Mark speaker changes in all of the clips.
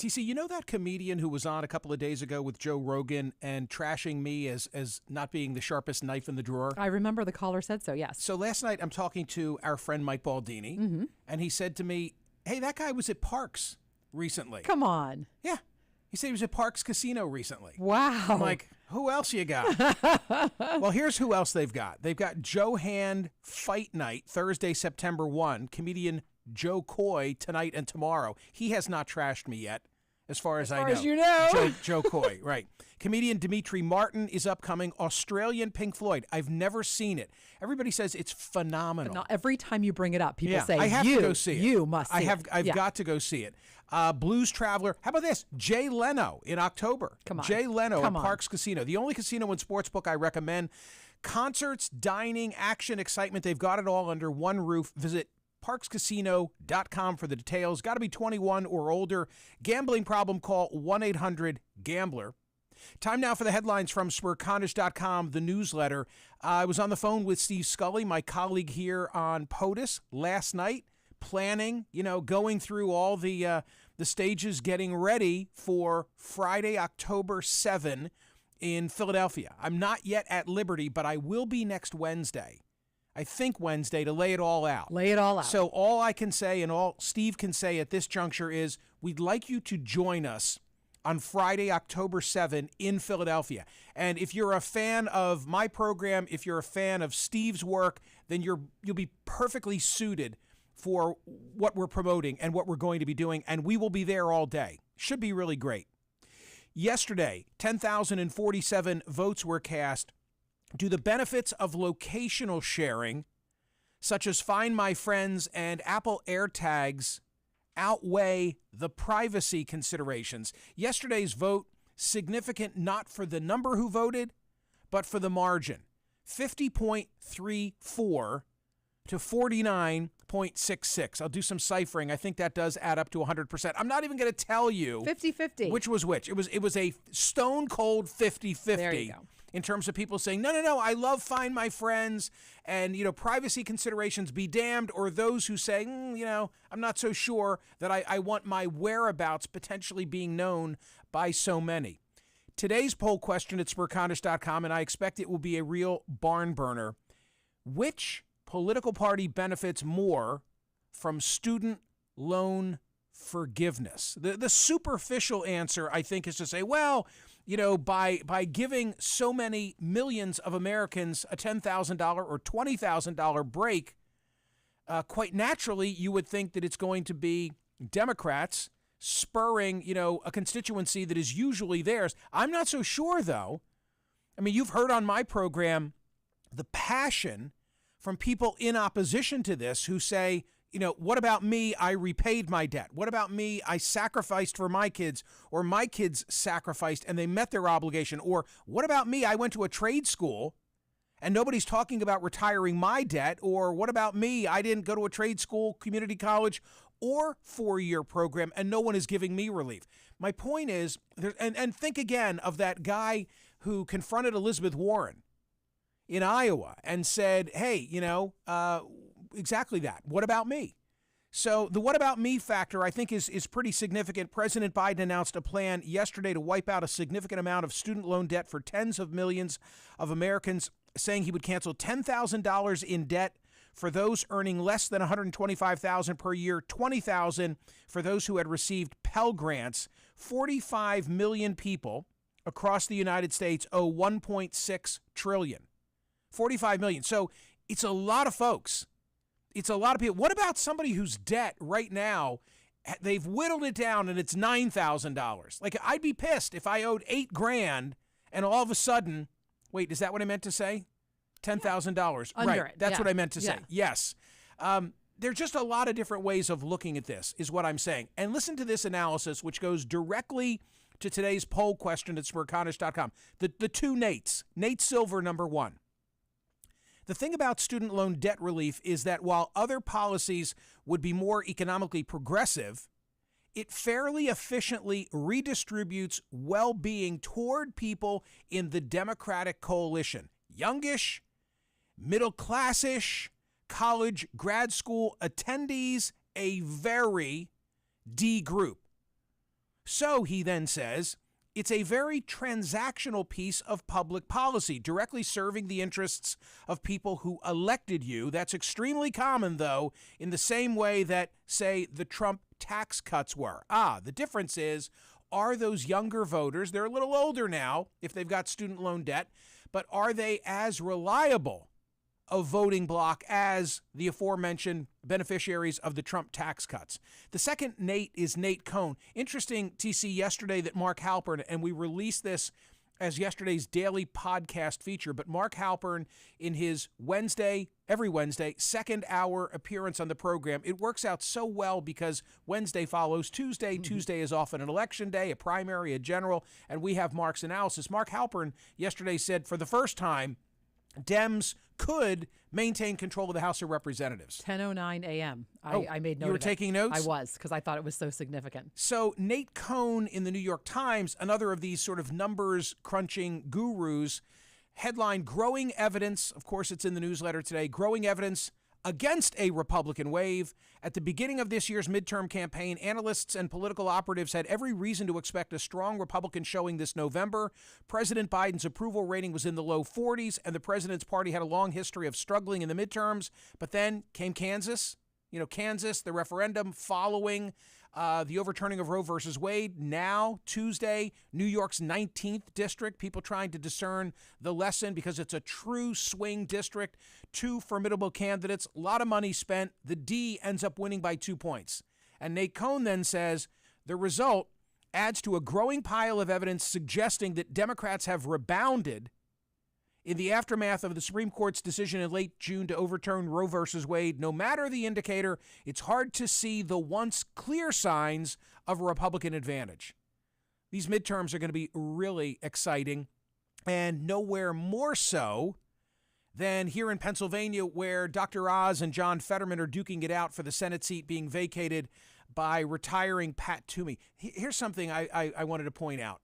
Speaker 1: TC, you know that comedian who was on a couple of days ago with Joe Rogan and trashing me as not being the sharpest knife in the drawer?
Speaker 2: I remember the caller said so, yes.
Speaker 1: So last night I'm talking to our friend Mike Baldini, and he said to me, hey, that guy was at Parks recently.
Speaker 2: Come on.
Speaker 1: Yeah. He said he was at Parks Casino recently.
Speaker 2: Wow.
Speaker 1: I'm like, who else you got? Well, here's who else they've got. They've got Joe Hand Fight Night, Thursday, September 1. Comedian Joe Coy tonight and tomorrow. He has not trashed me yet, as far as I know.
Speaker 2: As you know.
Speaker 1: Joe Coy, right. Comedian Dimitri Martin is upcoming. Australian Pink Floyd. I've never seen it. Everybody says it's phenomenal.
Speaker 2: Not every time you bring it up, people say,
Speaker 1: I have to go see it.
Speaker 2: You must see it.
Speaker 1: I've got to go see it. Blues Traveler. How about this? Jay Leno in October.
Speaker 2: Come on.
Speaker 1: Jay Leno at Parks Casino. The only casino and sportsbook I recommend. Concerts, dining, action, excitement. They've got it all under one roof. Visit parkscasino.com for the details. Got to be 21 or older. Gambling problem, call 1-800-GAMBLER. Time now for the headlines from Smerconish.com, the newsletter. I was on the phone with Steve Scully, my colleague here on POTUS, last night, planning, going through all the stages, getting ready for Friday, October 7 in Philadelphia. I'm not yet at Liberty, but I will be next Wednesday. I think Wednesday, to lay it all out.
Speaker 2: Lay it all out.
Speaker 1: So all I can say and all Steve can say at this juncture is we'd like you to join us on Friday, October 7 in Philadelphia. And if you're a fan of my program, if you're a fan of Steve's work, then you'll be perfectly suited for what we're promoting and what we're going to be doing. And we will be there all day. Should be really great. Yesterday, 10,047 votes were cast. Do the benefits of locational sharing, such as Find My Friends and Apple AirTags, outweigh the privacy considerations? Yesterday's vote, significant not for the number who voted, but for the margin. 50.34 to 49.66. I'll do some ciphering. I think that does add up to 100%. I'm not even going to tell you
Speaker 2: 50-50.
Speaker 1: Which was which. It was a stone cold 50-50.
Speaker 2: There you go.
Speaker 1: In terms of people saying, no, I love Find My Friends, and, privacy considerations be damned, or those who say, I'm not so sure that I want my whereabouts potentially being known by so many. Today's poll question at Smerconish.com, and I expect it will be a real barn burner. Which political party benefits more from student loan forgiveness? The superficial answer, I think, is to say, well, by giving so many millions of Americans a $10,000 or $20,000 break, quite naturally, you would think that it's going to be Democrats spurring, a constituency that is usually theirs. I'm not so sure, though. I mean, you've heard on my program the passion from people in opposition to this who say, what about me? I repaid my debt. What about me? I sacrificed for my kids, or my kids sacrificed and they met their obligation. Or what about me? I went to a trade school and nobody's talking about retiring my debt. Or what about me? I didn't go to a trade school, community college, or 4-year program, and no one is giving me relief. My point is, and think again of that guy who confronted Elizabeth Warren in Iowa and said, hey, exactly that. What about me? So the what about me factor, I think, is pretty significant. President Biden announced a plan yesterday to wipe out a significant amount of student loan debt for tens of millions of Americans, saying he would cancel $10,000 in debt for those earning less than $125,000 per year, $20,000 for those who had received Pell Grants. 45 million people across the United States owe $1.6 trillion. 45 million. So it's a lot of folks. It's a lot of people. What about somebody whose debt right now, they've whittled it down and it's $9,000? Like, I'd be pissed if I owed $8,000 and all of a sudden, wait, is that what I meant to say? $10,000.
Speaker 2: Under
Speaker 1: right.
Speaker 2: it.
Speaker 1: That's
Speaker 2: Yeah.
Speaker 1: what I meant to say.
Speaker 2: Yeah.
Speaker 1: Yes. There's just a lot of different ways of looking at this, is what I'm saying. And listen to this analysis, which goes directly to today's poll question at Smerconish.com. The two Nates. Nate Silver, number one. The thing about student loan debt relief is that while other policies would be more economically progressive, it fairly efficiently redistributes well-being toward people in the Democratic coalition. Youngish, middle-classish, college, grad school attendees, a very D group. So he then says, it's a very transactional piece of public policy, directly serving the interests of people who elected you. That's extremely common, though, in the same way that, say, the Trump tax cuts were. The difference is, are those younger voters, they're a little older now if they've got student loan debt, but are they as reliable a voting bloc as the aforementioned beneficiaries of the Trump tax cuts? The second Nate is Nate Cohn. Interesting, TC, yesterday that Mark Halpern, and we released this as yesterday's daily podcast feature, but Mark Halpern, in his every Wednesday, second hour appearance on the program, it works out so well because Wednesday follows Tuesday. Tuesday is often an election day, a primary, a general, and we have Mark's analysis. Mark Halpern yesterday said for the first time, Dems could maintain control of the House of Representatives.
Speaker 2: 10:09 a.m. I made note.
Speaker 1: You were
Speaker 2: of it.
Speaker 1: taking notes?
Speaker 2: I was, because I thought it was so significant.
Speaker 1: So Nate Cohn in the New York Times, another of these sort of numbers crunching gurus, headline, growing evidence, of course it's in the newsletter today, growing evidence against a Republican wave. At the beginning of this year's midterm campaign, analysts and political operatives had every reason to expect a strong Republican showing this November. President Biden's approval rating was in the low 40s, and the president's party had a long history of struggling in the midterms. But then came Kansas. Kansas, the referendum following the overturning of Roe versus Wade. Now, Tuesday, New York's 19th district, people trying to discern the lesson because it's a true swing district. Two formidable candidates, a lot of money spent. The D ends up winning by 2 points. And Nate Cohn then says the result adds to a growing pile of evidence suggesting that Democrats have rebounded in the aftermath of the Supreme Court's decision in late June to overturn Roe versus Wade. No matter the indicator, it's hard to see the once clear signs of a Republican advantage. These midterms are going to be really exciting, and nowhere more so than here in Pennsylvania, where Dr. Oz and John Fetterman are duking it out for the Senate seat being vacated by retiring Pat Toomey. Here's something I wanted to point out.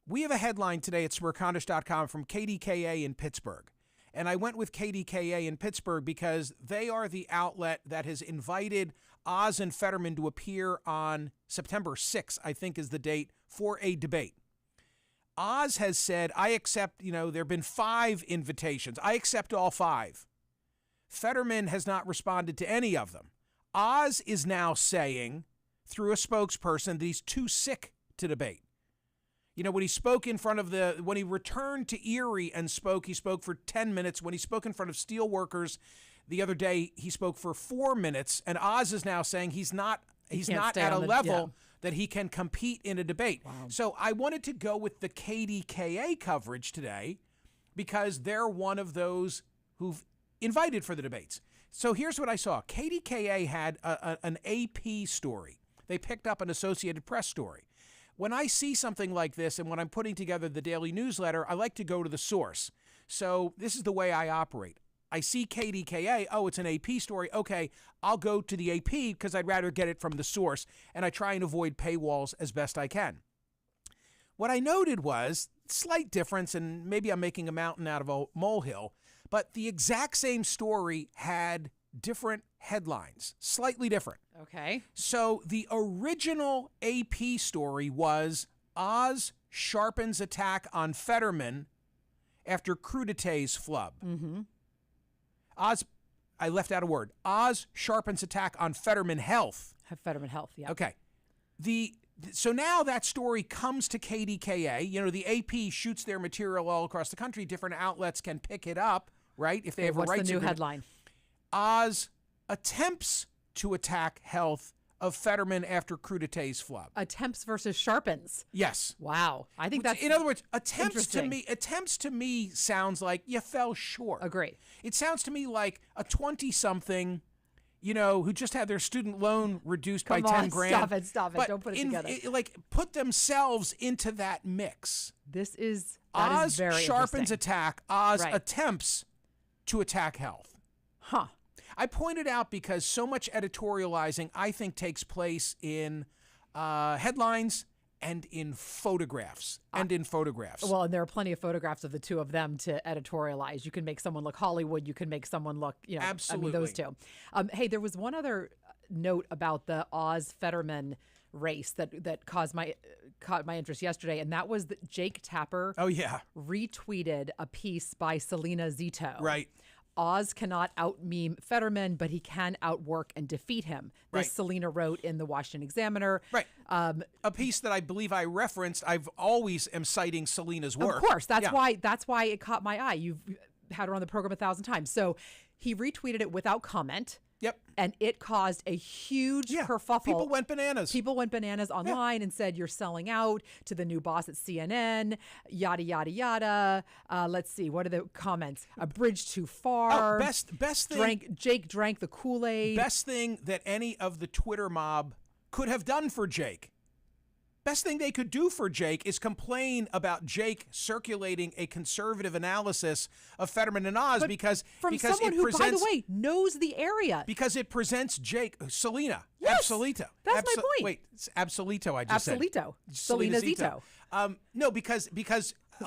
Speaker 1: We have a headline today at Smerconish.com from KDKA in Pittsburgh. And I went with KDKA in Pittsburgh because they are the outlet that has invited Oz and Fetterman to appear on September 6th, I think is the date, for a debate. Oz has said, I accept, there have been 5 invitations. I accept all 5. Fetterman has not responded to any of them. Oz is now saying, through a spokesperson, that he's too sick to debate. When he spoke when he returned to Erie and spoke, he spoke for 10 minutes. When he spoke in front of steelworkers the other day, he spoke for 4 minutes. And Oz is now saying he's not at a level that he can compete in a debate.
Speaker 2: Wow.
Speaker 1: So I wanted to go with the KDKA coverage today because they're one of those who've invited for the debates. So here's what I saw. KDKA had an AP story. They picked up an Associated Press story. When I see something like this and when I'm putting together the daily newsletter, I like to go to the source. So this is the way I operate. I see KDKA, it's an AP story. Okay, I'll go to the AP because I'd rather get it from the source, and I try and avoid paywalls as best I can. What I noted was slight difference, and maybe I'm making a mountain out of a molehill, but the exact same story had different headlines, slightly different.
Speaker 2: Okay.
Speaker 1: So the original AP story was Oz sharpens attack on Fetterman after crudité's flub.
Speaker 2: Mm-hmm.
Speaker 1: I left out a word. Oz sharpens attack on Fetterman Health.
Speaker 2: Fetterman Health, yeah.
Speaker 1: Okay. So now that story comes to KDKA. The AP shoots their material all across the country. Different outlets can pick it up, right? If they have a right to.
Speaker 2: What's the new headline?
Speaker 1: Oz attempts to attack health of Fetterman after crudité's flub.
Speaker 2: Attempts versus sharpens.
Speaker 1: Yes.
Speaker 2: Wow. I think that's
Speaker 1: in other words, attempts to me sounds like you fell short.
Speaker 2: Agree.
Speaker 1: It sounds to me like a 20-something, who just had their student loan reduced by 10 grand.
Speaker 2: Stop it. Don't put it together.
Speaker 1: Put themselves into that mix.
Speaker 2: That is
Speaker 1: Oz
Speaker 2: very
Speaker 1: sharpens
Speaker 2: interesting.
Speaker 1: attack. Oz attempts to attack health.
Speaker 2: Huh.
Speaker 1: I pointed out because so much editorializing, I think, takes place in headlines and in photographs.
Speaker 2: Well, and there are plenty of photographs of the two of them to editorialize. You can make someone look Hollywood. You can make someone look,
Speaker 1: Absolutely.
Speaker 2: those two. Hey, there was one other note about the Oz Fetterman race that caught my interest yesterday, and that was that Jake Tapper.
Speaker 1: Oh yeah,
Speaker 2: retweeted a piece by Selena Zito.
Speaker 1: Right.
Speaker 2: Oz cannot out-meme Fetterman, but he can outwork and defeat him. This
Speaker 1: Right.
Speaker 2: Selena wrote in the Washington Examiner.
Speaker 1: Right. A piece that I believe I referenced. I've always am citing Selena's work.
Speaker 2: Of course, that's why it caught my eye. You've had her on the program 1,000 times. So he retweeted it without comment.
Speaker 1: Yep.
Speaker 2: And it caused a huge kerfuffle.
Speaker 1: People went bananas.
Speaker 2: People went bananas online and said, you're selling out to the new boss at CNN, yada, yada, yada. Let's see. What are the comments? A bridge too far.
Speaker 1: Best thing.
Speaker 2: Jake drank the Kool-Aid.
Speaker 1: Best thing that any of the Twitter mob could have done for Jake. Best thing they could do for Jake is complain about Jake circulating a conservative analysis of Fetterman and Oz because
Speaker 2: someone who, by the way, knows the area.
Speaker 1: Because it presents Selena.
Speaker 2: Yes,
Speaker 1: Absolito.
Speaker 2: That's my point.
Speaker 1: Wait, it's Absolito I just said.
Speaker 2: Absolito. Selena Zito.
Speaker 1: No, because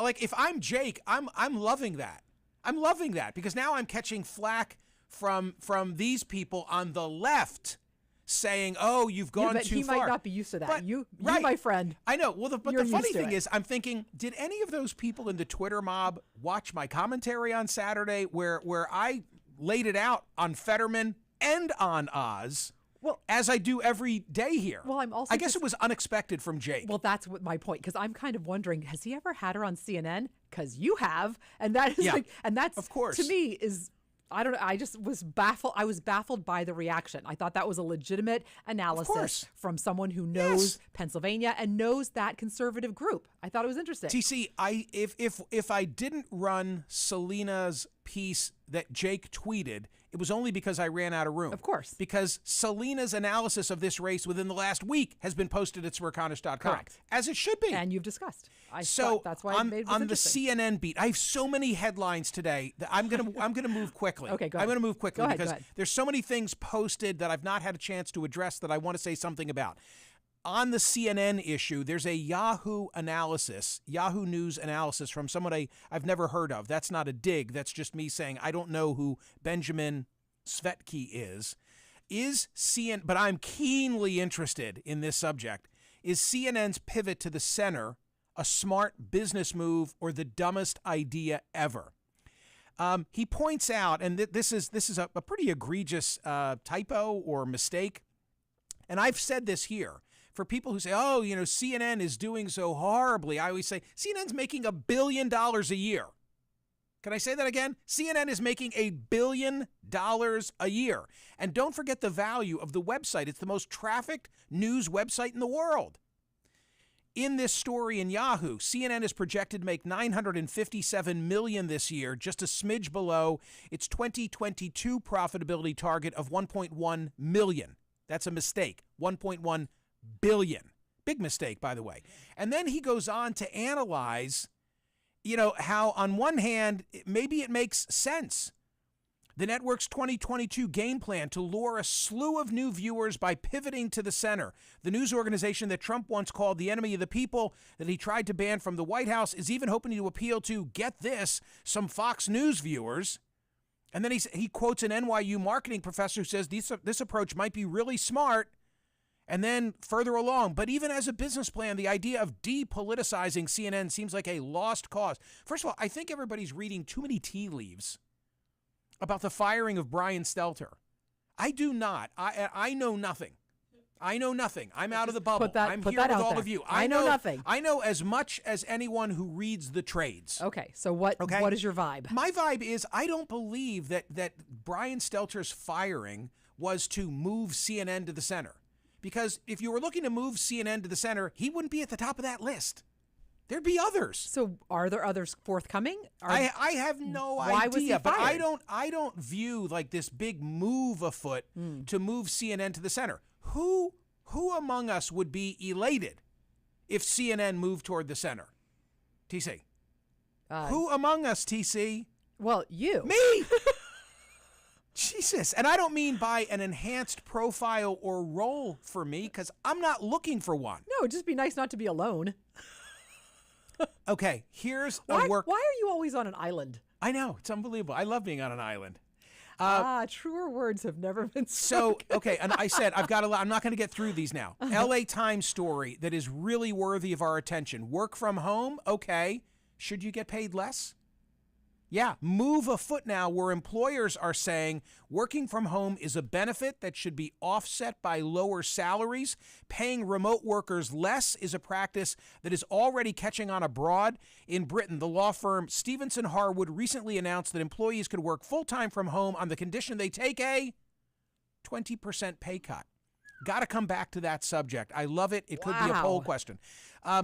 Speaker 1: like if I'm Jake, I'm loving that. I'm loving that because now I'm catching flack from these people on the left saying, "Oh, you've gone too far."
Speaker 2: He might not be used to that.
Speaker 1: But,
Speaker 2: you, my friend.
Speaker 1: I know. Well, but the funny thing is, I'm thinking, did any of those people in the Twitter mob watch my commentary on Saturday, where I laid it out on Fetterman and on Oz, as I do every day here?
Speaker 2: Well,
Speaker 1: I guess it was unexpected from Jake.
Speaker 2: Well, that's what my point, because I'm kind of wondering, has he ever had her on CNN? Because you have, and that is that's
Speaker 1: of course
Speaker 2: to me is. I don't know. I just was baffled. I was baffled by the reaction. I thought that was a legitimate analysis from someone who knows Pennsylvania and knows that conservative group. I thought it was interesting.
Speaker 1: TC, if I didn't run Selena's piece that Jake tweeted, it was only because I ran out of room.
Speaker 2: Of course.
Speaker 1: Because Selena's analysis of this race within the last week has been posted at Smerconish.com.
Speaker 2: Correct.
Speaker 1: As it should be.
Speaker 2: And you've discussed.
Speaker 1: That's why on the CNN beat, I have so many headlines today that I'm gonna move quickly.
Speaker 2: Okay, go ahead.
Speaker 1: I'm gonna move quickly because
Speaker 2: go ahead.
Speaker 1: there's so many things posted that I've not had a chance to address that I want to say something about. On the CNN issue, there's a Yahoo News analysis from someone I've never heard of. That's not a dig. That's just me saying I don't know who Benjamin Svetky is. But I'm keenly interested in this subject. Is CNN's pivot to the center a smart business move or the dumbest idea ever? He points out, and this is a pretty egregious typo or mistake, and I've said this here. For people who say, oh, CNN is doing so horribly, I always say, CNN's making $1 billion a year. Can I say that again? CNN is making $1 billion a year. And don't forget the value of the website. It's the most trafficked news website in the world. In this story in Yahoo, CNN is projected to make $957 million this year, just a smidge below its 2022 profitability target of $1.1 million. That's a mistake. $1.1 billion. Big mistake, by the way. And then he goes on to analyze, how on one hand, maybe it makes sense. The network's 2022 game plan to lure a slew of new viewers by pivoting to the center. The news organization that Trump once called the enemy of the people, that he tried to ban from the White House, is even hoping to appeal to, get this, some Fox News viewers. And then he quotes an NYU marketing professor who says this approach might be really smart. And then further along, but even as a business plan, the idea of depoliticizing CNN seems like a lost cause. First of all, I think everybody's reading too many tea leaves about the firing of Brian Stelter. I do not. I know nothing. I know nothing. I'm out of the bubble. I'm here with all of you.
Speaker 2: I know nothing.
Speaker 1: I know as much as anyone who reads the trades.
Speaker 2: Okay, so what is your vibe?
Speaker 1: My vibe is I don't believe that Brian Stelter's firing was to move CNN to the center. Because if you were looking to move CNN to the center, he wouldn't be at the top of that list. There'd be others.
Speaker 2: So are there others forthcoming?
Speaker 1: I have no idea.
Speaker 2: Why was he fired?
Speaker 1: But I don't view like this big move afoot to move CNN to the center. Who among us would be elated if CNN moved toward the center? TC. Who among us, TC?
Speaker 2: Well, you.
Speaker 1: Me. Jesus. And I don't mean by an enhanced profile or role for me, because I'm not looking for one.
Speaker 2: No, it'd just be nice not to be alone.
Speaker 1: Okay, here's
Speaker 2: why
Speaker 1: a work.
Speaker 2: Why are you always on an island?
Speaker 1: I know. It's unbelievable. I love being on an island.
Speaker 2: Truer words have never been
Speaker 1: So,
Speaker 2: spoken.
Speaker 1: okay, and I said, I've got a lot. I'm not going to get through these now. LA Times story that is really worthy of our attention. Work from home, okay. Should you get paid less? Yeah, move afoot now where employers are saying working from home is a benefit that should be offset by lower salaries. Paying remote workers less is a practice that is already catching on abroad. In Britain, the law firm Stevenson Harwood recently announced that employees could work full-time from home on the condition they take a 20% pay cut. Got to come back to that subject. I love it. It could be a poll question.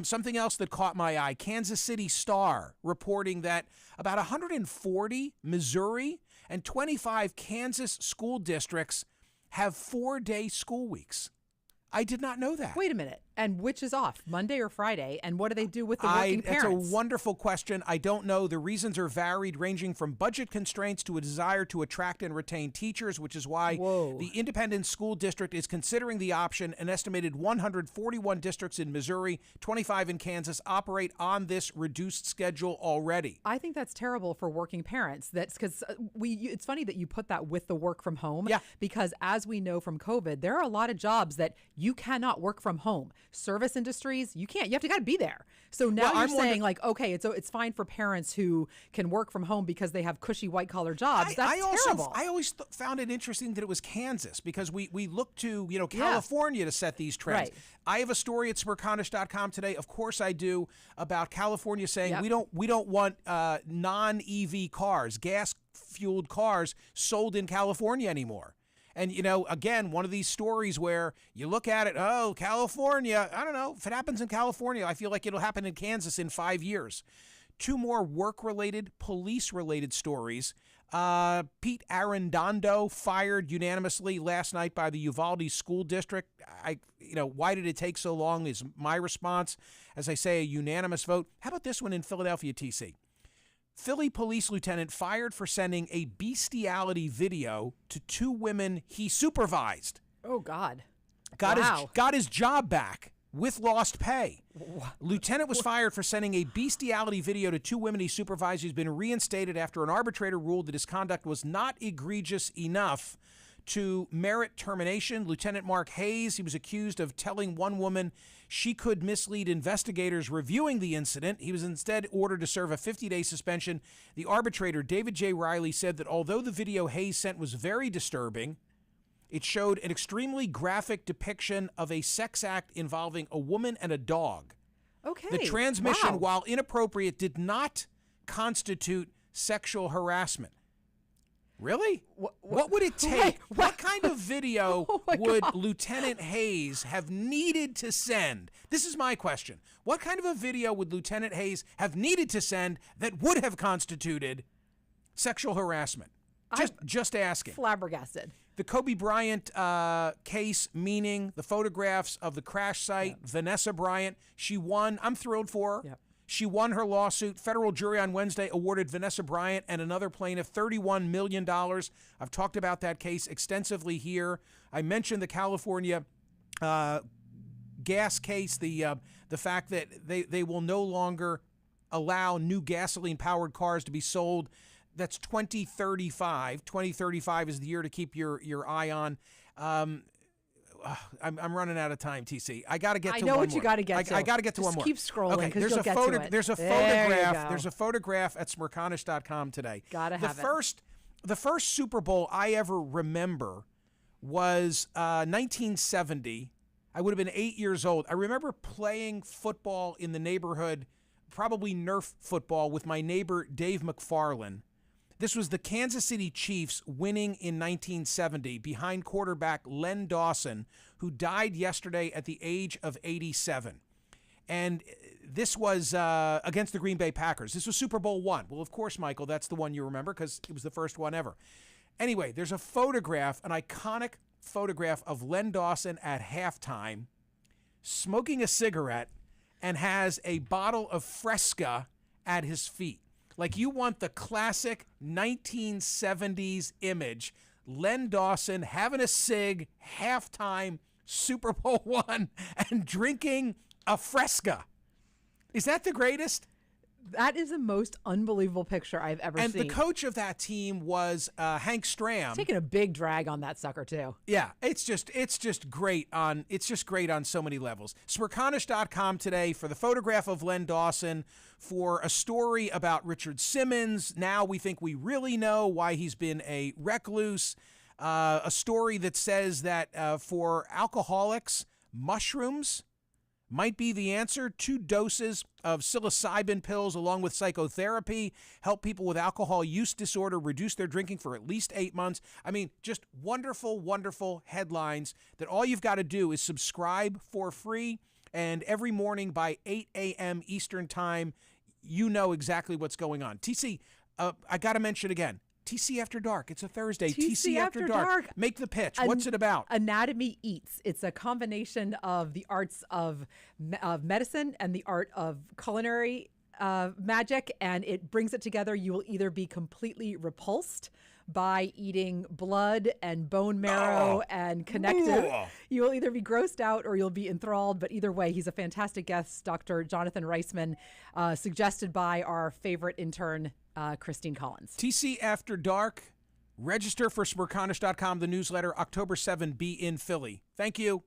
Speaker 1: Something else that caught my eye, Kansas City Star reporting that about 140 Missouri and 25 Kansas school districts have 4-day school weeks. I did not know that.
Speaker 2: Wait a minute. And which is off, Monday or Friday? And what do they do with the working parents?
Speaker 1: That's a wonderful question. I don't know. The reasons are varied, ranging from budget constraints to a desire to attract and retain teachers, which is why the independent school district is considering the option. An estimated 141 districts in Missouri, 25 in Kansas operate on this reduced schedule already.
Speaker 2: I think that's terrible for working parents. That's because it's funny that you put that with the work from home.
Speaker 1: Yeah.
Speaker 2: Because as we know from COVID, there are a lot of jobs that you cannot work from home. Service industries, you can't. You have to gotta be there. So now you're saying like, okay, it's fine for parents who can work from home because they have cushy white collar jobs. That's terrible.
Speaker 1: I always found it interesting that it was Kansas because we look to California to set these trends.
Speaker 2: Right.
Speaker 1: I have a story at Smerconish.com today. Of course I do, about California saying we don't want non-EV cars, gas fueled cars sold in California anymore. And, again, one of these stories where you look at it, oh, California, I don't know. If it happens in California, I feel like it'll happen in Kansas in 5 years. Two more work-related, police-related stories. Pete Arredondo fired unanimously last night by the Uvalde School District. Why did it take so long is my response. As I say, a unanimous vote. How about this one in Philadelphia, TC? Philly police lieutenant fired for sending a bestiality video to 2 women he supervised.
Speaker 2: Oh, God.
Speaker 1: Got his job back with lost pay. Lieutenant was fired for sending a bestiality video to 2 women he supervised. He's been reinstated after an arbitrator ruled that his conduct was not egregious enough to merit termination. Lieutenant Mark Hayes, he was accused of telling one woman she could mislead investigators reviewing the incident. He was instead ordered to serve a 50-day suspension. The arbitrator, David J. Riley, said that although the video Hayes sent was very disturbing, it showed an extremely graphic depiction of a sex act involving a woman and a dog.
Speaker 2: Okay.
Speaker 1: The transmission, while inappropriate, did not constitute sexual harassment. Really? What would it take? What kind of video would Lieutenant Hayes have needed to send? This is my question. What kind of a video would Lieutenant Hayes have needed to send that would have constituted sexual harassment? Just asking.
Speaker 2: Flabbergasted.
Speaker 1: The Kobe Bryant case, meaning the photographs of the crash site, Vanessa Bryant, she won. I'm thrilled for her. Yep. She won her lawsuit. Federal jury on Wednesday awarded Vanessa Bryant and another plaintiff $31 million. I've talked about that case extensively here. I mentioned the California gas case, the fact that they will no longer allow new gasoline-powered cars to be sold. That's 2035. 2035 is the year to keep your eye on. I'm running out of time, TC. I got to get to one more.
Speaker 2: I know what you got to get to.
Speaker 1: I got to get to one more.
Speaker 2: Keep scrolling.
Speaker 1: Okay, there's a photograph at Smerconish.com today.
Speaker 2: Gotta have
Speaker 1: it. The first Super Bowl I ever remember was 1970. I would have been 8 years old. I remember playing football in the neighborhood, probably Nerf football, with my neighbor Dave McFarlane. This was the Kansas City Chiefs winning in 1970 behind quarterback Len Dawson, who died yesterday at the age of 87. And this was against the Green Bay Packers. This was Super Bowl I. Well, of course, Michael, that's the one you remember because it was the first one ever. Anyway, there's a photograph, an iconic photograph of Len Dawson at halftime smoking a cigarette and has a bottle of Fresca at his feet. Like you want the classic 1970s image. Len Dawson having a cig, halftime, Super Bowl I, and drinking a Fresca. Is that the greatest?
Speaker 2: That is the most unbelievable picture I've ever seen.
Speaker 1: And the coach of that team was Hank Stram.
Speaker 2: Taking a big drag on that sucker too.
Speaker 1: Yeah, it's just great on so many levels. Smerconish.com today for the photograph of Len Dawson, for a story about Richard Simmons. Now we think we really know why he's been a recluse. A story that says that for alcoholics, mushrooms might be the answer. 2 doses of psilocybin pills along with psychotherapy help people with alcohol use disorder reduce their drinking for at least 8 months. I mean, just wonderful, wonderful headlines that all you've got to do is subscribe for free. And every morning by 8 a.m. Eastern time, you know exactly what's going on. TC, I got to mention again, TC After Dark. It's a Thursday. TC After Dark. Make the pitch. What's it about?
Speaker 2: Anatomy Eats. It's a combination of the arts of medicine and the art of culinary magic, and it brings it together. You will either be completely repulsed by eating blood and bone marrow and connective. You will either be grossed out or you'll be enthralled. But either way, he's a fantastic guest, Dr. Jonathan Reisman, suggested by our favorite intern, Christine Collins.
Speaker 1: TC After Dark. Register for Smerconish.com, the newsletter. October 7, be in Philly. Thank you.